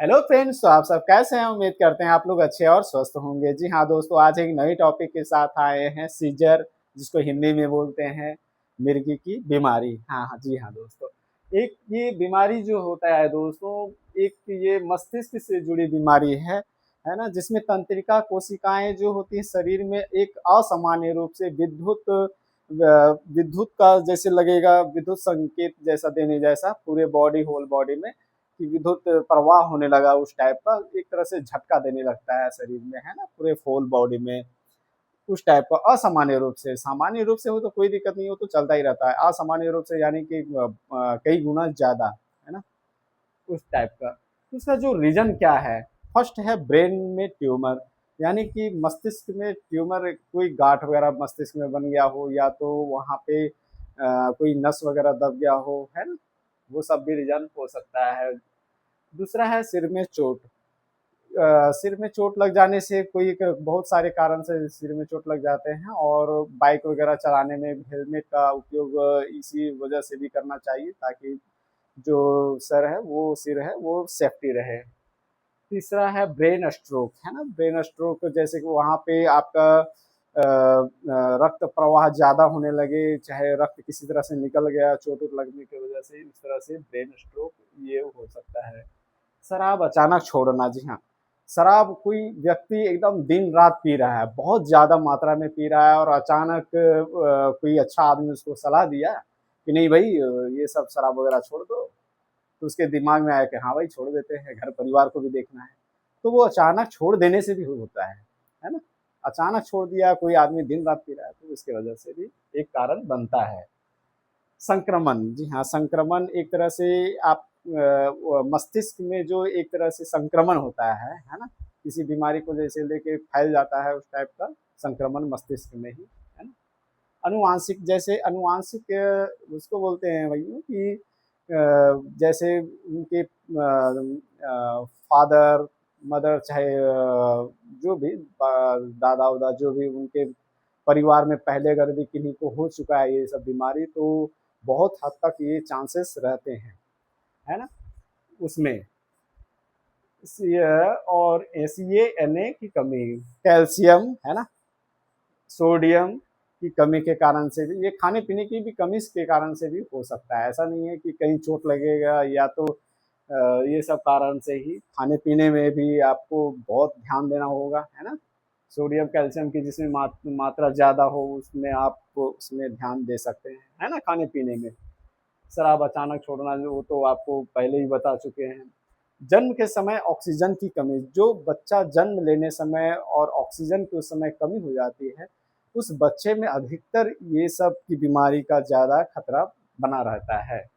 Hello friends, तो आप सब कैसे हैं? उम्मीद करते हैं आप लोग अच्छे और स्वस्थ होंगे। जी हाँ दोस्तों, आज एक नई टॉपिक के साथ आए हैं, सीजर, जिसको हिंदी में बोलते हैं मिर्गी की बीमारी। हाँ हाँ, जी हाँ दोस्तों। एक ये बीमारी जो होता है दोस्तों, एक ये मस्तिष्क से जुड़ी बीमारी है ना, जिसमें तंत्रिका कोशिकाएं जो होती है शरीर में एक असामान्य रूप से विद्युत का जैसे लगेगा, विद्युत संकेत जैसा देने जैसा पूरे बॉडी, होल बॉडी में कि विद्युत प्रवाह होने लगा उस टाइप का, एक तरह से झटका देने लगता है शरीर में, है ना, पूरे होल बॉडी में। उस टाइप का असामान्य रूप से, सामान्य रूप से हो तो कोई दिक्कत नहीं, हो तो चलता ही रहता है। असामान्य रूप से यानी कि कई गुना ज्यादा, है ना, उस टाइप का। तो इसका जो रीजन क्या है? फर्स्ट है ब्रेन में ट्यूमर, यानी कि मस्तिष्क में ट्यूमर, कोई गांठ वगैरह मस्तिष्क में बन गया हो, या तो वहाँ पे कोई नस वगैरह दब गया हो, है ना, वो सब भी रीजन हो सकता है। दूसरा है सिर में चोट। सिर में चोट लग जाने से बहुत सारे कारण से सिर में चोट लग जाते हैं, और बाइक वगैरह चलाने में हेलमेट का उपयोग इसी वजह से भी करना चाहिए, ताकि जो सिर है वो सेफ्टी रहे। तीसरा है ब्रेन स्ट्रोक, है ना, ब्रेन स्ट्रोक जैसे कि वहाँ पे आपका रक्त प्रवाह ज़्यादा होने लगे, चाहे रक्त किसी तरह से निकल गया चोट वोट लगने की वजह से, इस तरह से ब्रेन स्ट्रोक ये हो सकता है। शराब अचानक छोड़ना, जी हाँ, शराब कोई व्यक्ति एकदम दिन रात पी रहा है, बहुत ज़्यादा मात्रा में पी रहा है, और अचानक कोई अच्छा आदमी उसको सलाह दिया कि नहीं भाई, ये सब शराब वगैरह छोड़ दो, तो उसके दिमाग में आया कि हाँ भाई छोड़ देते हैं, घर परिवार को भी देखना है। तो वो अचानक छोड़ देने से भी होता है ना। अचानक छोड़ दिया, कोई आदमी दिन रात पी रहा है, तो इसकी वजह से भी एक कारण बनता है। संक्रमण, जी हाँ, संक्रमण एक तरह से आप मस्तिष्क में जो एक तरह से संक्रमण होता है ना, किसी बीमारी को जैसे लेके फैल जाता है, उस टाइप का संक्रमण मस्तिष्क में ही, है ना। अनुवांशिक, जैसे अनुवांशिक उसको बोलते हैं वही कि जैसे उनके फादर मदर, चाहे जो भी दादा उदा, जो भी उनके परिवार में पहले अगर भी किन्हीं को हो चुका है ये सब बीमारी, तो बहुत हद तक ये चांसेस रहते हैं, है ना, उसमें। और SaNA की कमी, कैल्शियम, है ना, सोडियम की कमी के कारण से भी, ये खाने पीने की भी कमी के कारण से भी हो सकता है। ऐसा नहीं है कि कहीं चोट लगेगा या तो ये सब कारण से ही, खाने पीने में भी आपको बहुत ध्यान देना होगा, है ना। सोडियम कैल्शियम की जिसमें मात्रा ज़्यादा हो, उसमें आप उसमें ध्यान दे सकते हैं, है ना, खाने पीने में। शराब अचानक छोड़ना जो, वो तो आपको पहले ही बता चुके हैं। जन्म के समय ऑक्सीजन की कमी, जो बच्चा जन्म लेने समय और ऑक्सीजन की उस समय कमी हो जाती है, उस बच्चे में अधिकतर ये सब की बीमारी का ज़्यादा खतरा बना रहता है।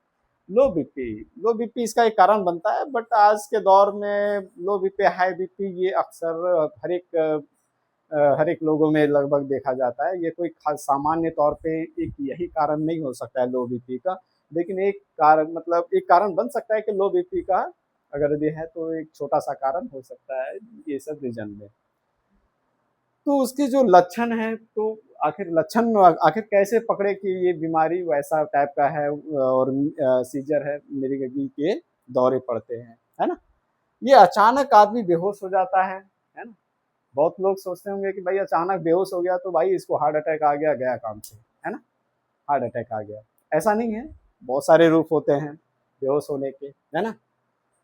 लो बीपी, लो बीपी इसका एक कारण बनता है, बट आज के दौर में लो बीपी, हाई बीपी ये अक्सर हर एक लोगों में लगभग देखा जाता है। ये कोई सामान्य तौर पे एक यही कारण नहीं हो सकता है लो बीपी का, लेकिन एक कारण, मतलब एक कारण बन सकता है कि लो बीपी का अगर ये है, तो एक छोटा सा कारण हो सकता है ये सब रीजन में। तो उसके जो लक्षण हैं, तो आखिर कैसे पकड़े कि ये बीमारी वैसा टाइप का है, और सीजर है, मिर्गी के दौरे पड़ते हैं, है ना। ये अचानक आदमी बेहोश हो जाता है ना। बहुत लोग सोचते होंगे कि भाई अचानक बेहोश हो गया तो भाई इसको हार्ट अटैक आ गया, गया काम से, है ना, हार्ट अटैक आ गया। ऐसा नहीं है, बहुत सारे रूप होते हैं बेहोश होने के, है ना।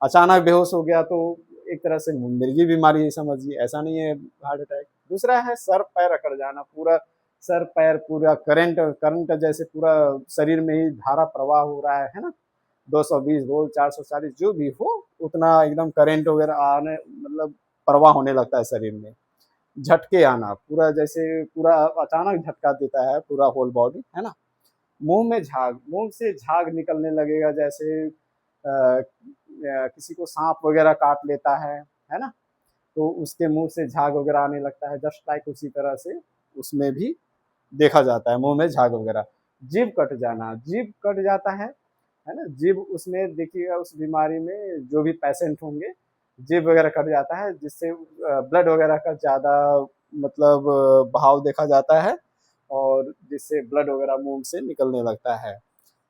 अचानक बेहोश हो गया तो एक तरह से मिर्गी बीमारी समझिए, ऐसा नहीं है हार्ट अटैक। दूसरा है सर पैर अकड़ जाना, पूरा सर पैर पूरा करंट करंट जैसे पूरा शरीर में ही धारा प्रवाह हो रहा है ना, 220 वोल्ट, 440 जो भी हो, उतना एकदम करंट वगैरह आने, मतलब प्रवाह होने लगता है शरीर में। झटके आना, पूरा जैसे पूरा अचानक झटका देता है पूरा होल बॉडी, है ना। मुंह में झाग, मुंह से झाग निकलने लगेगा, जैसे किसी को सांप वगैरह काट लेता है ना, तो उसके मुंह से झाग वगैरह आने लगता है, जस्ट लाइक उसी तरह से उसमें भी देखा जाता है मुंह में झाग वगैरह। जीभ कट जाना, जीभ कट जाता है ना, जीभ उसमें देखिएगा, उस बीमारी में जो भी पेशेंट होंगे, जीभ वगैरह कट जाता है, जिससे ब्लड वगैरह का ज़्यादा, मतलब बहाव देखा जाता है, और जिससे ब्लड वगैरह मुंह से निकलने लगता है।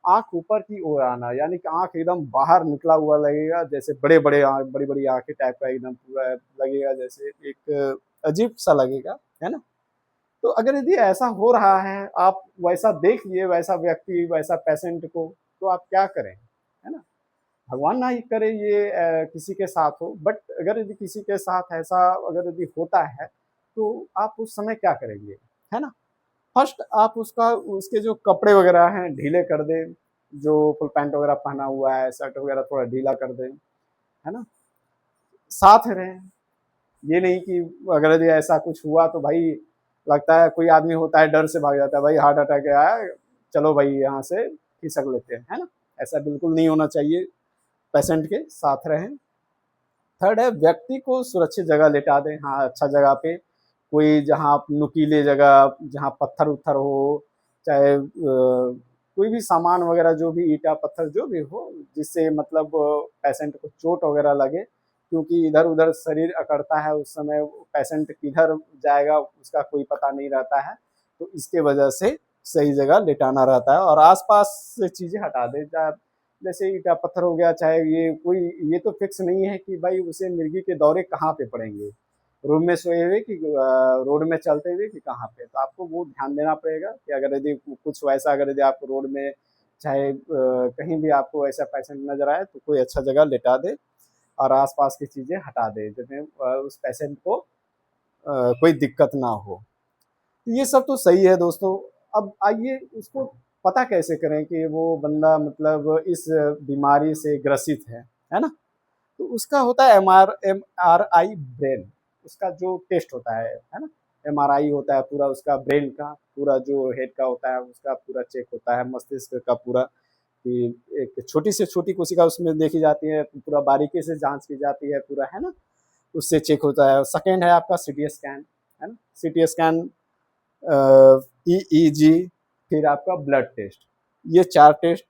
आँख ऊपर की ओर आना, यानी कि आँख एकदम बाहर निकला हुआ लगेगा, जैसे बड़े-बड़े आँख, बड़ी-बड़ी आँखें टाइप का एकदम पूरा लगेगा, जैसे एक अजीब-सा लगेगा, है ना? तो अगर यदि ऐसा हो रहा है, आप वैसा देख लिए, वैसा व्यक्ति, वैसा पेशेंट को, तो आप क्या करें? है ना? भगवान ना ही करे ये किसी के साथ हो, बट अगर यदि किसी के साथ ऐसा अगर यदि होता है, तो आप उस समय क्या करेंगे? है ना? फर्स्ट आप उसके जो कपड़े वगैरह हैं ढीले कर दें, जो फुल पैंट वगैरह पहना हुआ है, शर्ट वगैरह थोड़ा ढीला कर दें, है ना? साथ रहें, ये नहीं कि अगर यदि ऐसा कुछ हुआ तो भाई लगता है कोई आदमी होता है डर से भाग जाता है, भाई हार्ट अटैक आया है, चलो भाई यहाँ से खिसक लेते हैं, है ना? ऐसा बिल्कुल नहीं होना चाहिए, पेशेंट के साथ रहें। थर्ड है व्यक्ति को सुरक्षित जगह लेटा दें, हाँ, अच्छा जगह पे, कोई जहाँ नुकीले जगह, जहाँ पत्थर-उत्थर हो, चाहे कोई भी सामान वगैरह जो भी ईंटा, पत्थर जो भी हो, जिससे मतलब पेशेंट को चोट वगैरह लगे, क्योंकि इधर-उधर शरीर अकड़ता है, उस समय पेशेंट किधर जाएगा उसका कोई पता नहीं रहता है, तो इसके वजह से सही जगह लिटाना रहता है और आस-पास से चीज़ें हटा दें। जैसे ईंटा पत्थर हो गया, चाहे ये तो फिक्स नहीं है कि भाई उसे मिर्गी के दौरे कहाँ पे पड़ेंगे, रूम में सोए हुए कि रोड में चलते हुए कि कहाँ पे, तो आपको वो ध्यान देना पड़ेगा कि अगर यदि कुछ वैसा अगर यदि आपको रोड में चाहे कहीं भी आपको ऐसा पेशेंट नजर आए तो कोई अच्छा जगह लेटा दे और आसपास की चीजें हटा दे, जिसमें उस पेशेंट को कोई दिक्कत ना हो। ये सब तो सही है दोस्तों। अब आइए उसको पता कैसे करें कि वो बंदा मतलब इस बीमारी से ग्रसित है ना? तो उसका होता है एमआरआई ब्रेन, उसका जो टेस्ट होता है ना? एमआरआई होता है पूरा उसका ब्रेन का, पूरा जो हेड का होता है उसका पूरा चेक होता है, मस्तिष्क का पूरा, कि एक छोटी से छोटी कोशिका उसमें देखी जाती है, पूरा बारीकी से जाँच की जाती है पूरा, है ना? उससे चेक होता है। सेकंड है आपका सीटी स्कैन, है ना? सीटी स्कैन, ईईजी, फिर आपका ब्लड टेस्ट, ये 4 टेस्ट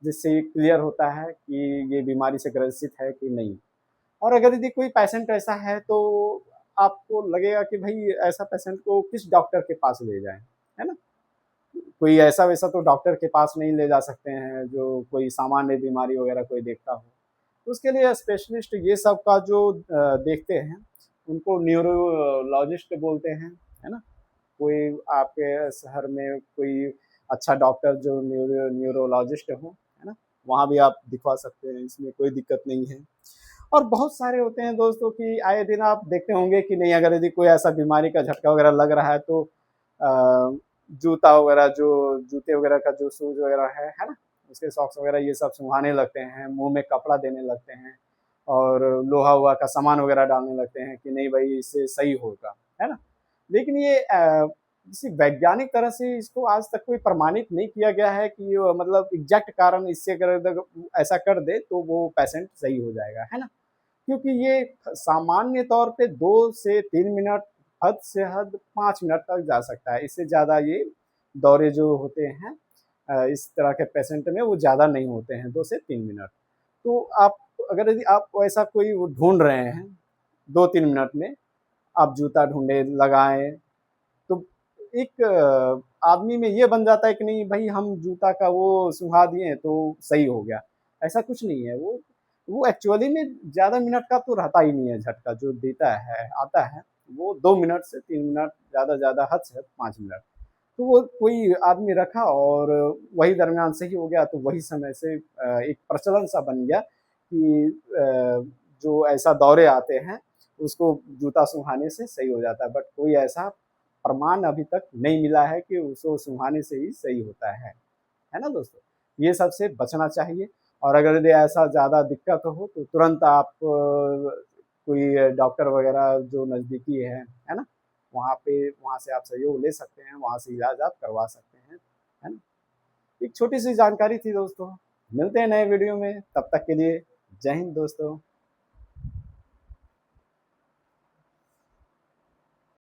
जिससे ये क्लियर होता है कि ये बीमारी से ग्रसित है कि नहीं। और अगर यदि कोई पेशेंट ऐसा है तो आपको लगेगा कि भाई ऐसा पेशेंट को किस डॉक्टर के पास ले जाएँ, है ना? कोई ऐसा-वैसा तो डॉक्टर के पास नहीं ले जा सकते हैं जो कोई सामान्य बीमारी वगैरह कोई देखता हो। तो उसके लिए स्पेशलिस्ट ये सब का जो देखते हैं, उनको न्यूरोलॉजिस्ट बोलते हैं, है ना? कोई आपके शहर में कोई अच्छा डॉक्टर जो न्यूरोलॉजिस्ट हो, है ना? वहाँ भी आप दिखवा सकते हैं, इसमें कोई दिक्कत नहीं है। और बहुत सारे होते हैं दोस्तों कि आए दिन आप देखते होंगे कि नहीं, अगर यदि कोई ऐसा बीमारी का झटका वगैरह लग रहा है तो जूता वगैरह जो जूते वगैरह का जो शूज़ वगैरह है ना? उसके सॉक्स वगैरह ये सब सुंघाने लगते हैं, मुँह में कपड़ा देने लगते हैं और लोहा-वोहा का सामान वगैरह डालने लगते हैं कि नहीं भाई इससे सही होगा, है ना? लेकिन ये किसी वैज्ञानिक तरह से इसको आज तक कोई प्रमाणित नहीं किया गया है कि मतलब एग्ज़ैक्ट कारण इससे अगर ऐसा कर दे तो वो पेशेंट सही हो जाएगा, है ना? क्योंकि ये सामान्य तौर पे 2 से 3 मिनट, हद से हद 5 मिनट तक जा सकता है। इससे ज़्यादा ये दौरे जो होते हैं इस तरह के पेशेंट में वो ज़्यादा नहीं होते हैं, 2 से 3 मिनट। तो आप अगर यदि आप ऐसा कोई वो ढूँढ रहे हैं 2-3 मिनट में, आप जूता ढूँढें, लगाएँ, तो एक आदमी में ये बन जाता है कि नहीं भाई हम जूता का वो सुंघा दिए तो सही हो गया। ऐसा कुछ नहीं है, वो एक्चुअली में ज़्यादा मिनट का तो रहता ही नहीं है झटका जो देता है आता है, वो 2 मिनट से 3 मिनट, ज़्यादा से ज़्यादा हद से हद 5 मिनट। तो वो कोई आदमी रखा और वही दरमियान सही हो गया, तो वही समय से एक प्रचलन सा बन गया कि जो ऐसा दौरे आते हैं, उसको जूता सुंघाने से सही हो जाता है, बट कोई ऐसा प्रमाण अभी तक नहीं मिला है कि उसको सुंघाने से ही सही होता है ना दोस्तों? ये सब से बचना चाहिए और अगर यदि ऐसा ज़्यादा दिक्कत हो तो तुरंत आप कोई डॉक्टर वगैरह जो नज़दीकी है ना? वहाँ से आप सहयोग ले सकते हैं, वहाँ से इलाज आप करवा सकते हैं, है ना? एक छोटी-सी जानकारी थी दोस्तों। मिलते हैं नए वीडियो में, तब तक के लिए जय हिंद दोस्तों।